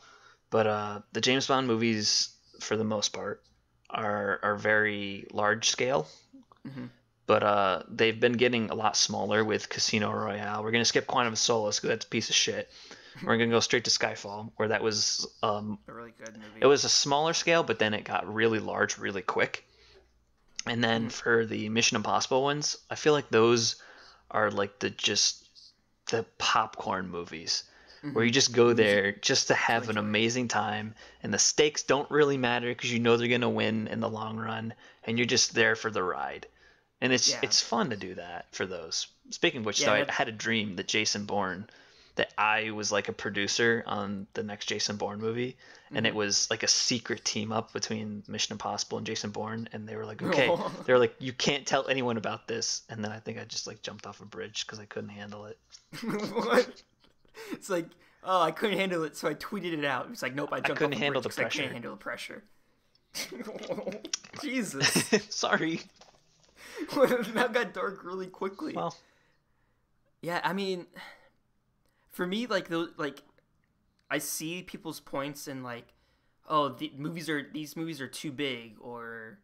but the James Bond movies for the most part are very large scale. Hmm. But they've been getting a lot smaller with Casino Royale. We're gonna skip Quantum of Solace because that's a piece of shit. We're gonna go straight to Skyfall, where that was A really good it movie. was a smaller scale, but then it got really large really quick. And then Hmm. for the Mission Impossible ones, I feel like those are like the popcorn movies where Hmm. you just go Music there just to to have an enjoy. amazing time, and the stakes don't really matter because you know they're gonna win in the long run, and you're just there for the ride. And Yeah. it's fun to do that for those. Speaking of which, Yeah, so I had a dream that Jason Bourne, that I was like a producer on the next Jason Bourne movie, and it was like a secret team up between Mission Impossible and Jason Bourne, and they were like, okay, they were like, you can't tell anyone about this, and then I think I just like jumped off a bridge because I couldn't handle it. What? It's like, oh, I couldn't handle it, so I tweeted it out. It's like, nope, I jumped couldn't off the handle bridge the 'cause I couldn't pressure. handle the pressure. Jesus. Sorry. That got dark really quickly. Well, Yeah, I mean, for me, like I see people's points and like, oh, these movies are too big, or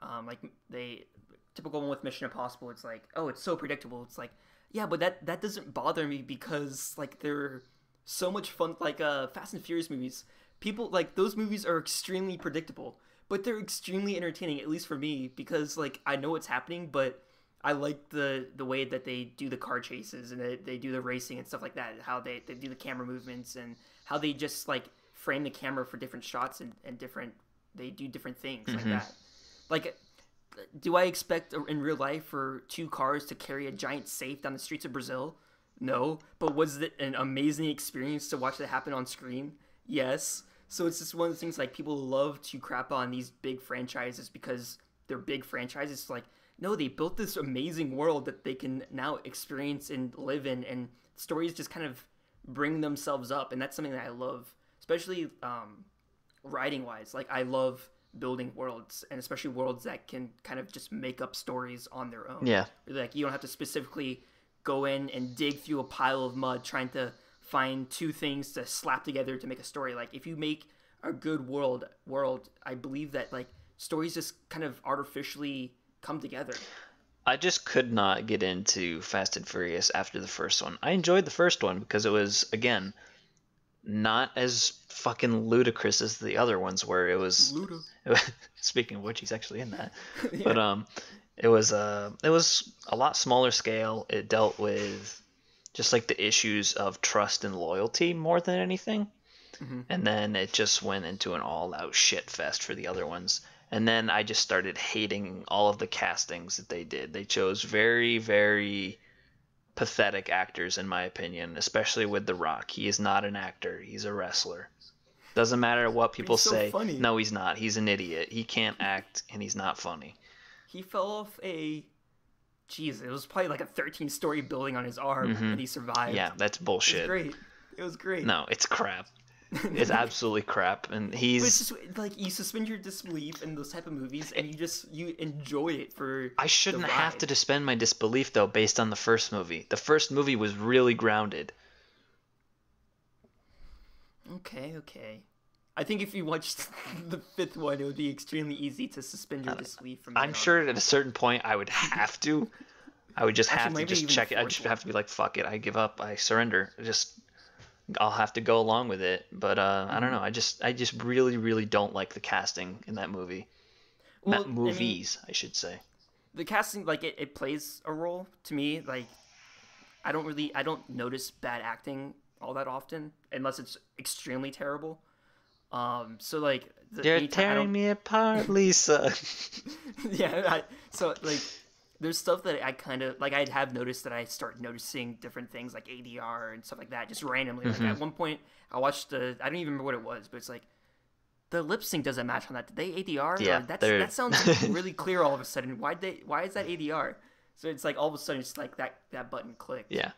like they typical one with Mission Impossible. It's like, oh, it's so predictable. It's like, yeah, but that doesn't bother me because like they're so much fun. Like Fast and Furious movies, people like those movies are extremely predictable, but they're extremely entertaining, at least for me, because like I know what's happening, but I like the way that they do the car chases and they do the racing and stuff like that. How they do the camera movements and how they just like frame the camera for different shots and different they do different things like that. Like, do I expect in real life for two cars to carry a giant safe down the streets of Brazil? No. But was it an amazing experience to watch that happen on screen? Yes. So it's just one of those things like people love to crap on these big franchises because they're big franchises. Like, no, they built this amazing world that they can now experience and live in, and stories just kind of bring themselves up, and that's something that I love, especially writing wise. Like, I love building worlds, and especially worlds that can kind of just make up stories on their own. yeah. Like, you don't have to specifically go in and dig through a pile of mud trying to find two things to slap together to make a story. Like, if you make a good world, I believe that like stories just kind of artificially come together. I just could not get into Fast and Furious after the first one. I enjoyed the first one because it was, again, not as fucking ludicrous as the other ones where it was. Speaking of which, he's actually in that. Yeah. But it was a lot smaller scale. It dealt with just like the issues of trust and loyalty more than anything. And then it just went into an all-out shit fest for the other ones. And then I just started hating all of the castings that they did. They chose very, very pathetic actors, in my opinion, especially with The Rock. He is not an actor. He's a wrestler. Doesn't matter what people say. Funny. No, he's not. He's an idiot. He can't act, and he's not funny. He fell off it was probably like a 13-story building on his arm, and he survived. Yeah, that's bullshit. It was great. No, it's crap. It's absolutely crap, and he's. But it's just like you suspend your disbelief in those type of movies, and you enjoy it for. I shouldn't have to suspend my disbelief though, based on the first movie. The first movie was really grounded. Okay. I think if you watched the fifth one, it would be extremely easy to suspend your disbelief from. I'm sure at a certain point I would have to. I would just have to just check it. I just have to be like, fuck it, I give up, I surrender. I'll have to go along with it, but I don't know. I just really, really don't like the casting in that movie. Well, movies, I should say. The casting, like it plays a role to me. Like I don't notice bad acting all that often, unless it's extremely terrible. So like you're tearing me apart, Lisa. Yeah, so like. There's stuff that I kind of like. I have noticed that I start noticing different things like ADR and stuff like that just randomly. Like at one point, I watched I don't even remember what it was, but it's like the lip sync doesn't match on that. Did they ADR? Yeah, that sounds really clear all of a sudden. Why is that ADR? So it's like all of a sudden it's like that button clicked. Yeah.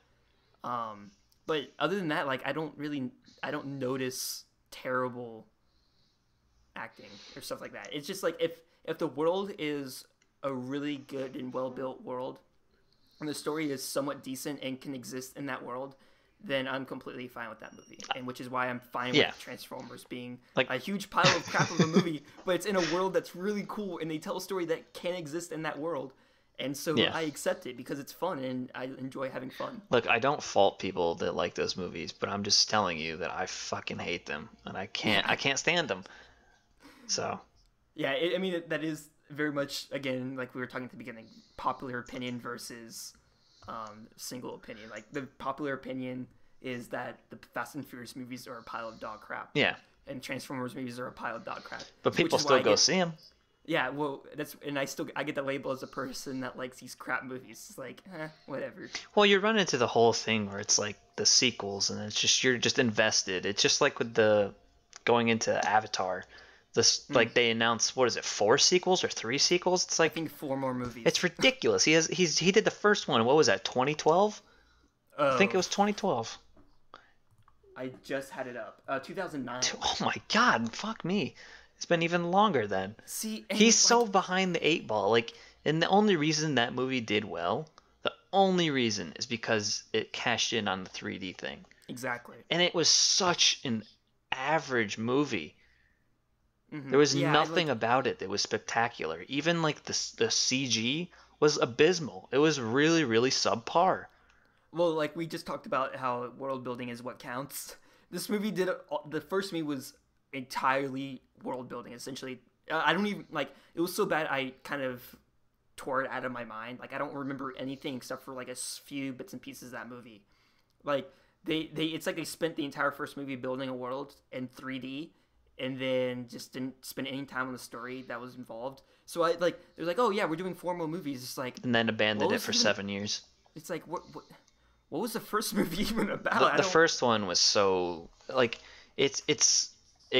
But other than that, like I don't notice terrible acting or stuff like that. It's just like if the world is a really good and well-built world, and the story is somewhat decent and can exist in that world, then I'm completely fine with that movie. And which is why I'm fine with Transformers being like a huge pile of crap of a movie, but it's in a world that's really cool, and they tell a story that can exist in that world. And so I accept it because it's fun, and I enjoy having fun. Look, I don't fault people that like those movies, but I'm just telling you that I fucking hate them, and I can't stand them. So. Yeah, I mean, that is very much, again, like we were talking at the beginning, popular opinion versus single opinion. Like the popular opinion is that the Fast and Furious movies are a pile of dog crap. Yeah. And Transformers movies are a pile of dog crap. But people still go see them. Yeah, well, I get the label as a person that likes these crap movies. It's like, whatever. Well, you run into the whole thing where it's like the sequels, and it's just you're just invested. It's just like with the going into Avatar, this like they announced what is it, 4 sequels or 3 sequels? It's I like think 4 more movies. it's ridiculous. He did the first one. What was that? 2012? I think it was 2012. I just had it up. 2009. Oh my God, fuck me. It's been even longer then. See, He's so behind the 8 ball. Like, and the only reason that movie did well, the only reason is because it cashed in on the 3D thing. Exactly. And it was such an average movie. Mm-hmm. There was nothing about it that was spectacular. Even like the CG was abysmal. It was really, really subpar. Well, like we just talked about how world building is what counts. This movie the first movie was entirely world building. Essentially, I don't even like. It was so bad I kind of tore it out of my mind. Like I don't remember anything except for like a few bits and pieces of that movie. Like it's like they spent the entire first movie building a world in 3D, and then just didn't spend any time on the story that was involved. So I like they're like, oh yeah, we're doing 4 more movies. It's like, and then abandoned it for 7 years. It's like what was the first movie even about? The first one was so like it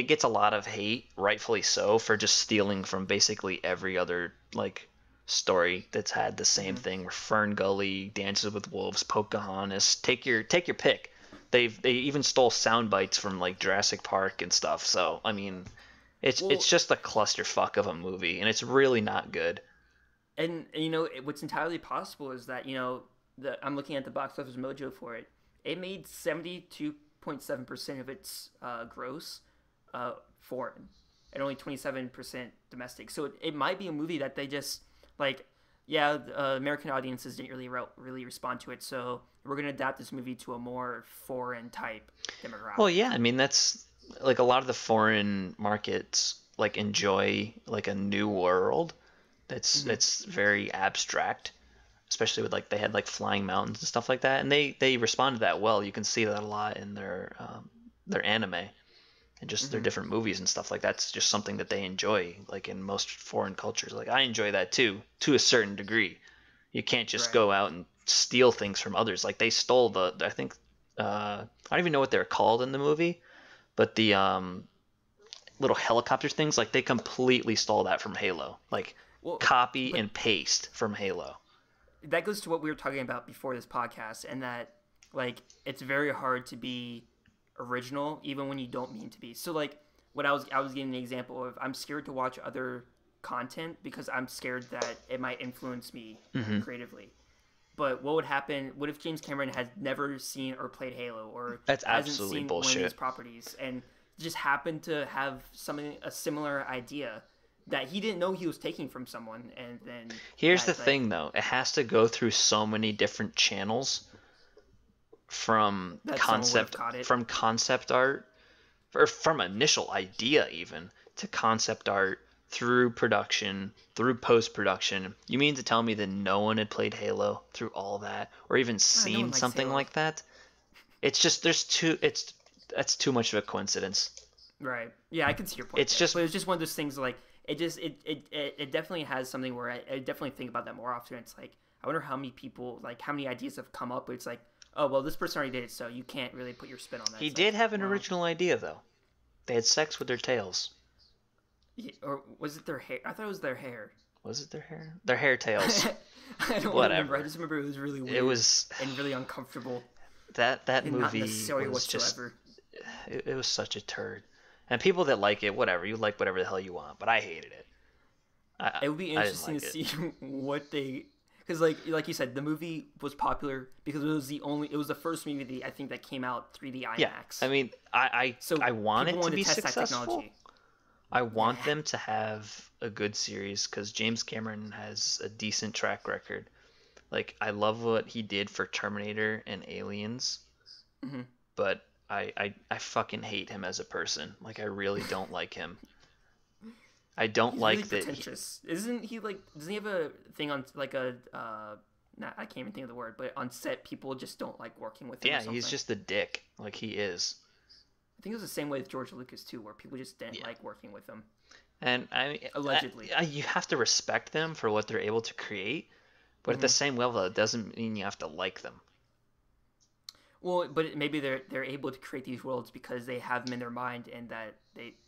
gets a lot of hate, rightfully so, for just stealing from basically every other like story that's had the same thing. Fern Gully, Dances with Wolves, Pocahontas. Take your pick. They even stole sound bites from like Jurassic Park and stuff. So I mean, it's just a clusterfuck of a movie, and it's really not good. And what's entirely possible is that I'm looking at the box office mojo for it. It made 72.7% of its gross foreign, and only 27% domestic. So it might be a movie that they just like. Yeah, American audiences didn't really respond to it, so we're gonna adapt this movie to a more foreign type demographic. Well, yeah, I mean that's like a lot of the foreign markets like enjoy like a new world that's very abstract, especially with like they had like flying mountains and stuff like that, and they responded that well. You can see that a lot in their anime and just their different movies and stuff like that. It's just something that they enjoy, like in most foreign cultures. Like I enjoy that too, to a certain degree. You can't just go out and steal things from others. Like they stole I think I don't even know what they're called in the movie, but the little helicopter things, like they completely stole that from Halo. Like copy and paste from Halo. That goes to what we were talking about before this podcast, and that like it's very hard to be original even when you don't mean to be. So like what I was giving an example of, I'm scared to watch other content because I'm scared that it might influence me creatively. But what would happen? What if James Cameron had never seen or played Halo, or that's hasn't absolutely seen bullshit. one of these properties, and just happened to have a similar idea that he didn't know he was taking from someone, and then here's the thing though, it has to go through so many different channels from concept art, or from initial idea even to concept art, through production, through post-production. You mean to tell me that no one had played Halo through all that, or even seen something like that? It's just that's too much of a coincidence. Right. Yeah, I can see your point. But it was just one of those things like it definitely has something where I definitely think about that more often. It's like I wonder how many people, like how many ideas have come up, but it's like, oh well, this person already did it, so you can't really put your spin on that. He did have an original idea though. They had sex with their tails. Yeah, or was it their hair? I thought it was their hair. Was it their hair? Their hair tails. I don't remember. I just remember it was really weird. It was and really uncomfortable. That movie not necessary was whatsoever. It was such a turd. And people that like it, whatever, you like whatever the hell you want, but I hated it. It would be interesting to see what they, because like you said, the movie was popular because it was the first movie I think that came out 3D IMAX. Yeah, I mean, I want it to be successful. I want them to have a good series because James Cameron has a decent track record. Like, I love what he did for Terminator and Aliens, but I fucking hate him as a person. Like, I really don't like him. I don't He's like really that. Pretentious. Isn't he like? Doesn't he have a thing on like a? I can't even think of the word, but on set people just don't like working with him. Yeah, he's just a dick. Like he is. I think it was the same way with George Lucas too, where people just didn't like working with him. And I Allegedly. you have to respect them for what they're able to create, but at the same level, it doesn't mean you have to like them. Well, but maybe they're able to create these worlds because they have them in their mind, and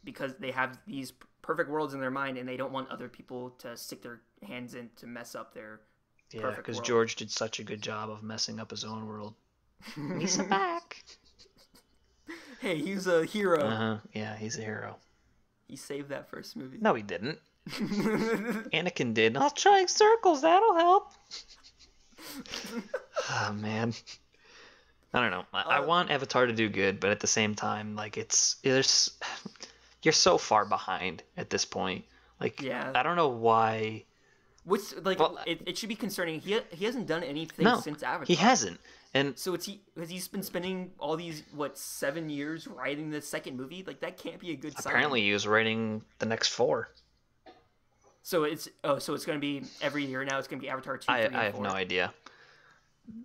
because they have these perfect worlds in their mind, and they don't want other people to stick their hands in to mess up their perfect because world. George did such a good job of messing up his own world. Misa back. Hey, he's a hero. Yeah, he's a hero. He saved that first movie. No, he didn't. Anakin did. I'll try circles. That'll help. Oh man. I don't know. I want Avatar to do good, but at the same time, like you're so far behind at this point. Like, yeah. I don't know why. Which it should be concerning. He hasn't done anything since Avatar. He hasn't. And so has he been spending all these 7 years writing the second movie? Like, that can't be a good sign. Apparently, he was writing the next 4. So it's going to be every year now. It's going to be Avatar 2, 3, and 4. I have no idea.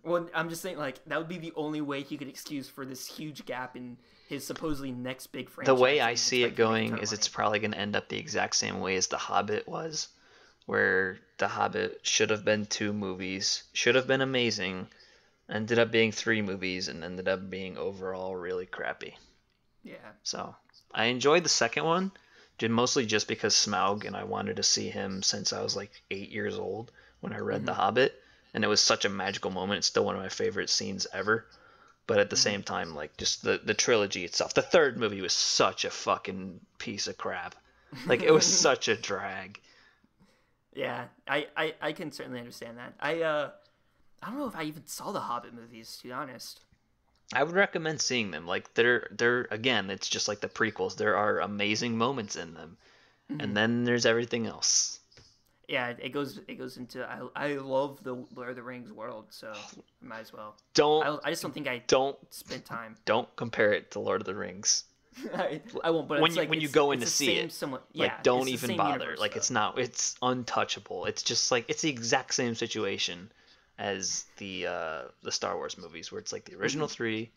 Well, I'm just saying, like, that would be the only way he could excuse for this huge gap in his supposedly next big franchise. The way I see it going is it's probably going to end up the exact same way as The Hobbit was, where The Hobbit should have been 2 movies, should have been amazing, ended up being 3 movies, and ended up being overall really crappy. Yeah. So, I enjoyed the second one, mostly just because Smaug, and I wanted to see him since I was like 8 years old when I read The Hobbit. And it was such a magical moment. It's still one of my favorite scenes ever. But at the same time, like, just the trilogy itself. The third movie was such a fucking piece of crap. Like, it was such a drag. Yeah, I can certainly understand that. I don't know if I even saw the Hobbit movies, to be honest. I would recommend seeing them. Like, they're again, it's just like the prequels. There are amazing moments in them. And then there's everything else. Yeah, it goes into I love the Lord of the Rings world, so I might as well. I just don't think I spend time. Don't compare it to Lord of the Rings. I won't. But when you go in to see it, yeah, don't even bother. Universe, like, it's untouchable. It's just like it's the exact same situation as the Star Wars movies, where it's like the original 3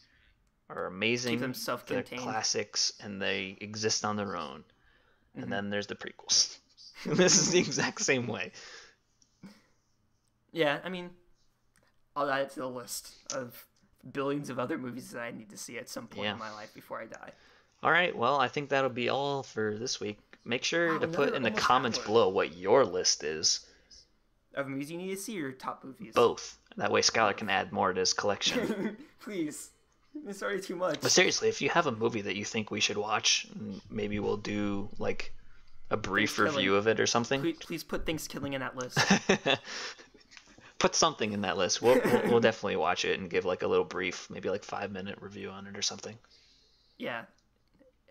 are amazing, keep them self-contained, they're classics, and they exist on their own. And then there's the prequels. This is the exact same way. Yeah, I mean, I'll add it to the list of billions of other movies that I need to see at some point in my life before I die. All right, well, I think that'll be all for this week. Make sure to put in the comments below what your list is. Of movies you need to see, or top movies? Both. That way Skyler can add more to his collection. Please. It's already too much. But seriously, if you have a movie that you think we should watch, maybe we'll do, like, a brief review of it or something. Please put Thanksgiving in that list. Put something in that list. We'll definitely watch it and give like a little brief, maybe like 5-minute review on it or something. Yeah.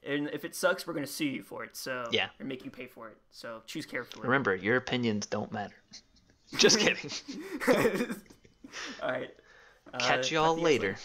And if it sucks, we're going to sue you for it. So yeah. Or make you pay for it. So choose carefully. Remember, your opinions don't matter. Just kidding. All right. Catch y'all later.